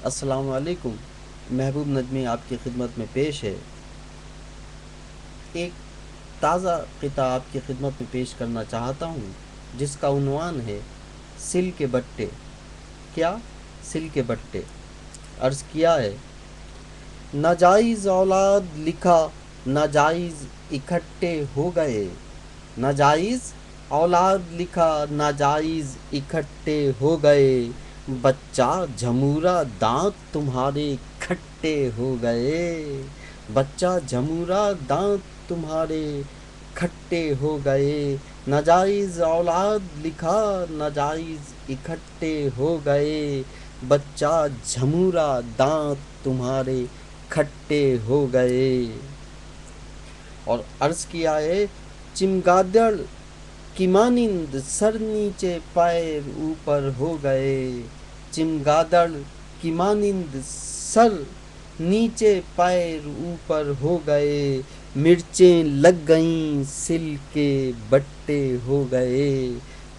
السلام علیکم۔ محبوب نجمی آپ کی خدمت میں پیش ہے۔ ایک تازہ قطعہ آپ کی خدمت میں پیش کرنا چاہتا ہوں، جس کا عنوان ہے سل کے بٹے۔ کیا سل کے بٹے؟ عرض کیا ہے: ناجائز اولاد لکھا ناجائز اکٹھے ہو گئے، ناجائز اولاد لکھا ناجائز اکٹھے ہو گئے، بچہ جھمورا دانت تمہارے کھٹے ہو گئے، بچہ جھمورا دانت تمہارے کھٹے ہو گئے، ناجائز اولاد لکھا ناجائز اکٹھے ہو گئے، بچہ جھمورا دانت تمہارے کھٹے ہو گئے۔ اور عرض کیا ہے: چمگادڑ کی مانند سر نیچے پیر اوپر ہو گئے، چمگادڑ کی مانند سر نیچے پیر اوپر ہو گئے، مرچیں لگ گئیں سل کے بٹے ہو گئے،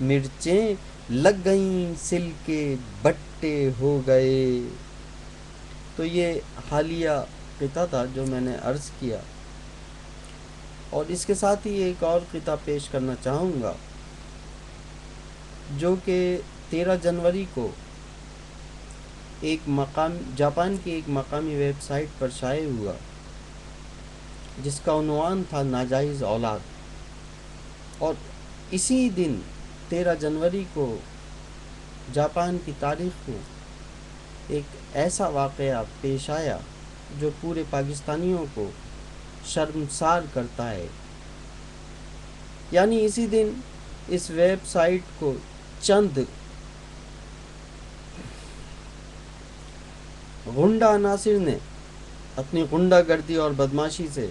مرچیں لگ گئیں سل کے بٹے ہو گئے۔ تو یہ حالیہ قطعہ تھا جو میں نے عرض کیا، اور اس کے ساتھ ہی ایک اور قطعہ پیش کرنا چاہوں گا جو کہ 13 جنوری کو جاپان کی ایک مقامی ویب سائٹ پر شائع ہوا، جس کا عنوان تھا ناجائز اولاد۔ اور اسی دن 13 جنوری کو جاپان کی تاریخ میں ایک ایسا واقعہ پیش آیا جو پورے پاکستانیوں کو شرمسار کرتا ہے۔ یعنی اسی دن اس ویب سائٹ کو چند غنڈہ عناصر نے اپنی غنڈہ گردی اور بدماشی سے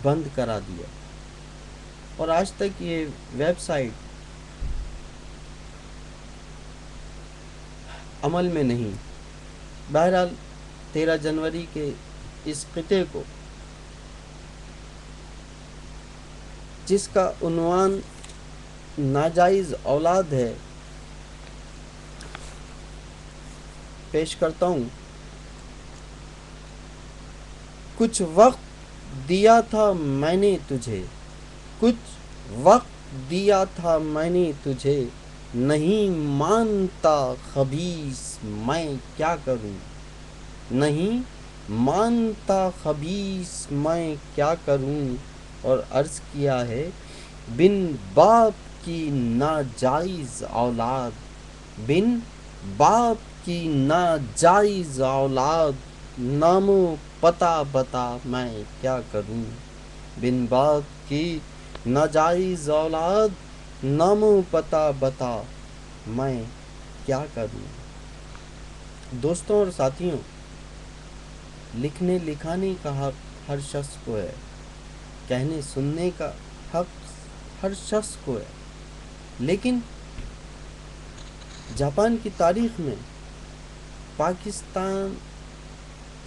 بند کرا دیا، اور آج تک یہ ویب سائٹ عمل میں نہیں۔ بہرحال 13 جنوری کے اس قطعے کو، جس کا عنوان ناجائز اولاد ہے، پیش کرتا ہوں۔ کچھ وقت دیا تھا میں نے تجھے، کچھ وقت دیا تھا میں نے تجھے، نہیں مانتا خبیث میں کیا کروں، نہیں مانتا خبیث میں کیا کروں۔ اور عرض کیا ہے: بن باپ کی ناجائز اولاد، بن باپ کی ناجائز اولاد، نام و پتہ بتا میں کیا کروں، بن باپ کی ناجائز اولاد، نام و پتہ بتا میں کیا کروں۔ دوستوں اور ساتھیوں، لکھنے لکھانے کا حق ہر شخص کو ہے، کہنے سننے کا حق ہر شخص کو ہے، لیکن جاپان کی تاریخ میں پاکستان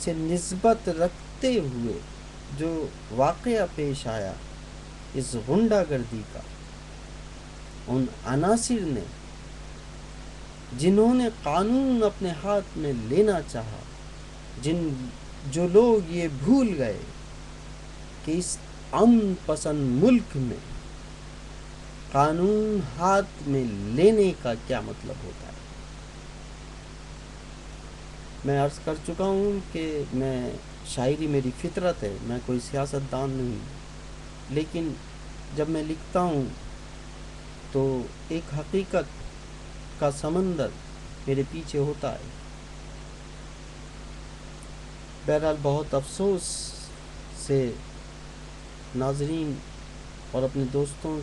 سے نسبت رکھتے ہوئے جو واقعہ پیش آیا اس غنڈہ گردی کا، ان عناصر نے جنہوں نے قانون اپنے ہاتھ میں لینا چاہا، جو لوگ یہ بھول گئے کہ اس امن پسند ملک میں قانون ہاتھ میں لینے کا کیا مطلب ہوتا ہے۔ میں عرض کر چکا ہوں کہ شاعری میری فطرت ہے، میں کوئی سیاست دان نہیں، لیکن جب میں لکھتا ہوں تو ایک حقیقت کا سمندر میرے پیچھے ہوتا ہے۔ بہرحال بہت افسوس سے ناظرین اور اپنے دوستوں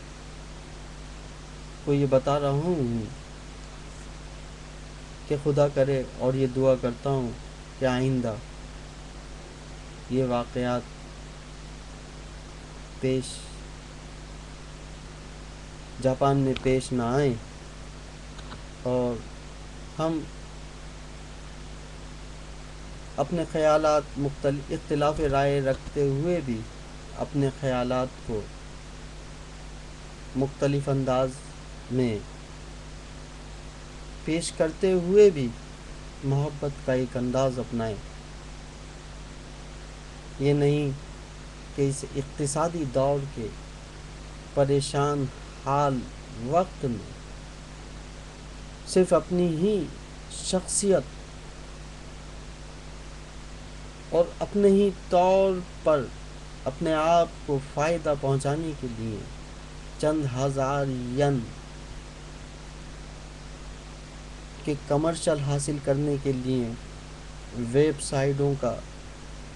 کو یہ بتا رہا ہوں کہ خدا کرے، اور یہ دعا کرتا ہوں کہ آئندہ یہ واقعات جاپان میں پیش نہ آئیں، اور ہم اپنے خیالات اختلاف رائے رکھتے ہوئے بھی اپنے خیالات کو مختلف انداز میں پیش کرتے ہوئے بھی محبت کا ایک انداز اپنائیں. یہ نہیں کہ اس اقتصادی دور کے پریشان حال وقت میں صرف اپنی ہی شخصیت اور اپنے ہی طور پر اپنے آپ کو فائدہ پہنچانے کے لیے چند ہزار ین کے کمرشل حاصل کرنے کے لیے ویب سائٹوں کا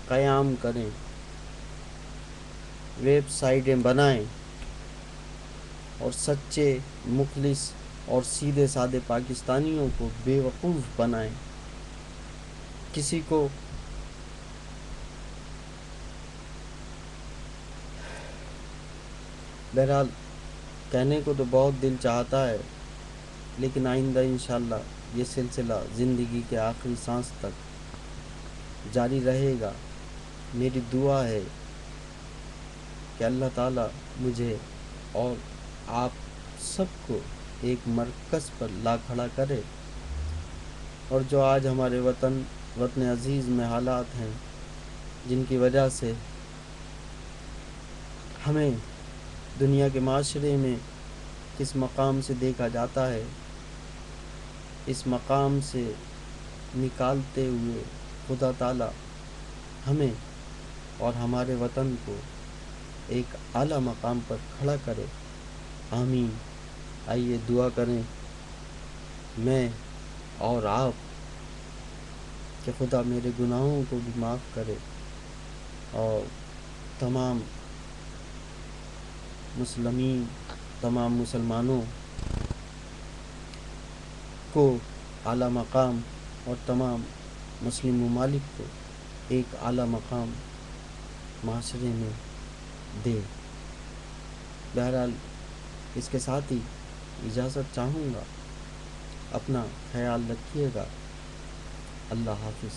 قیام کریں، ویب سائٹیں بنائیں اور سچے، مخلص اور سیدھے سادے پاکستانیوں کو بیوقوف بنائیں. کسی کو بہرحال کہنے کو تو بہت دل چاہتا ہے، لیکن آئندہ انشاءاللہ یہ سلسلہ زندگی کے آخری سانس تک جاری رہے گا. میری دعا ہے کہ اللہ تعالیٰ مجھے اور آپ سب کو ایک مرکز پر لا کھڑا کرے، اور جو آج ہمارے وطن عزیز میں حالات ہیں جن کی وجہ سے ہمیں دنیا کے معاشرے میں کس مقام سے دیکھا جاتا ہے، اس مقام سے نکالتے ہوئے خدا تعالیٰ ہمیں اور ہمارے وطن کو ایک اعلیٰ مقام پر کھڑا کرے. آمین. آئیے دعا کریں، میں اور آپ، کہ خدا میرے گناہوں کو بھی معاف کرے اور تمام مسلمانوں کو اعلیٰ مقام اور تمام مسلم ممالک کو ایک اعلیٰ مقام معاشرے میں دے. بہرحال اس کے ساتھ ہی اجازت چاہوں گا. اپنا خیال رکھیے گا. اللہ حافظ.